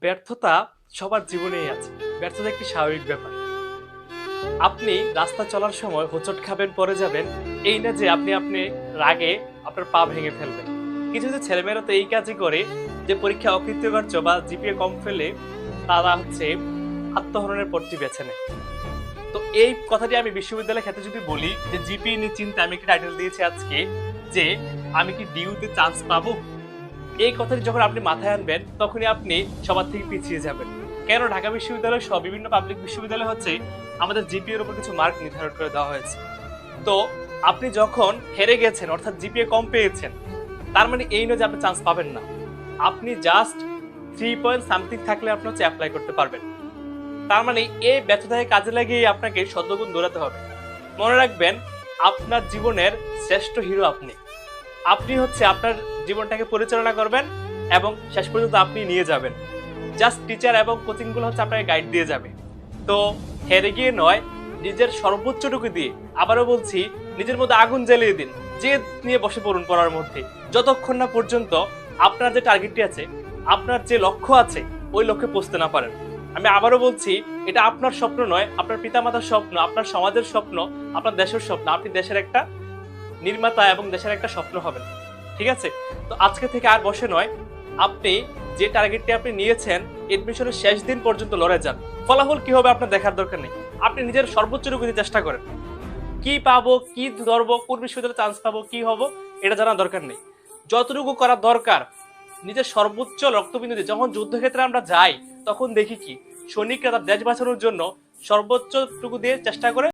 ব্যর্থতা সবার জীবনেই আছে। ব্যর্থতা একটি স্বাভাবিক ব্যাপার। আপনি রাস্তা চলার সময় হোঁচট খাবেন, পড়ে যাবেন, এই না যে আপনি রাগে আপনার পা ভেঙে ফেলবেন। কিছু কিছু ছেলেমেয়েরা তো এই কাজই করে যে পরীক্ষা অকৃতকার্য বা জিপিএ কম ফেলে তারা হচ্ছে আত্মহরণের পথটি বেছে নেয়। তো এই কথাটি আমি বিশ্ববিদ্যালয়ের ক্ষেত্রে যদি বলি যে জিপিএ নিয়ে চিন্তা, আমি একটি টাইটেল দিয়েছি আজকে যে আমি কি ডিউতে চান্স পাবো। এই কথাটি যখন আপনি মাথায় আনবেন তখনই আপনি সবার থেকে পিছিয়ে যাবেন। কেন ঢাকা বিশ্ববিদ্যালয় সহ বিভিন্ন পাবলিক বিশ্ববিদ্যালয় হচ্ছে আমাদের জিপিএর উপর কিছু মার্ক নির্ধারণ করে দেওয়া হয়েছে। তো আপনি যখন হেরে গেছেন অর্থাৎ জিপিএ কম পেয়েছেন, তার মানে এই নয় যে আপনি চান্স পাবেন না। আপনি জাস্ট 3 পয়েন্ট সামথিং থাকলে আপনি হচ্ছে অ্যাপ্লাই করতে পারবেন। তার মানে এই ব্যর্থতাকে কাজে লাগিয়ে আপনাকে শতগুণ দৌড়াতে হবে। মনে রাখবেন, আপনার জীবনের শ্রেষ্ঠ হিরো আপনি। আপনি হচ্ছে আপনার জীবনটাকে পরিচালনা করবেন এবং শেষ পর্যন্ত আপনি নিয়ে যাবেন। জাস্ট টিচার এবং কোচিং গুলো হচ্ছে আপনাকে গাইড দিয়ে যাবে। তো হেরে গিয়ে নয়, নিজের সর্বোচ্চটুকু দিয়ে, আবারও বলছি, নিজের মধ্যে আগুন জ্বালিয়ে দিন, যে নিয়ে বসে পড়ুন পড়ার মধ্যে, যতক্ষণ না পর্যন্ত আপনার যে টার্গেটটি আছে, আপনার যে লক্ষ্য আছে, ওই লক্ষ্যে পৌঁছতে না পারেন। আমি আবারও বলছি, এটা আপনার স্বপ্ন নয়, আপনার পিতামাতার স্বপ্ন, আপনার সমাজের স্বপ্ন, আপনার দেশের স্বপ্ন। আপনি দেশের একটা নির্মাতা এবং দেশের একটা স্বপ্ন হবেন। ঠিক আছে? তো আজকে থেকে আর বসে নয়, আপনি যে টার্গেটটি আপনি নিয়েছেন এডমিশনের শেষ দিন পর্যন্ত লড়ে যান। ফলাফল কি হবে আপনার দেখার দরকার নেই। আপনি নিজের সর্বোচ্চটুকু দিয়ে চেষ্টা করেন। কি পাবো, কি ধরবো, কোন বিশ্ববিদ্যালয়ে চান্স পাবো, কি হবো, এটা জানার দরকার নেই। যতটুকু করার দরকার নিজের সর্বোচ্চ রক্তবিন্দু দিয়ে। যখন যুদ্ধক্ষেত্রে আমরা যাই তখন দেখি কি সৈনিকরা তার দেশ বাঁচানোর জন্য সর্বোচ্চটুকু দিয়ে চেষ্টা করে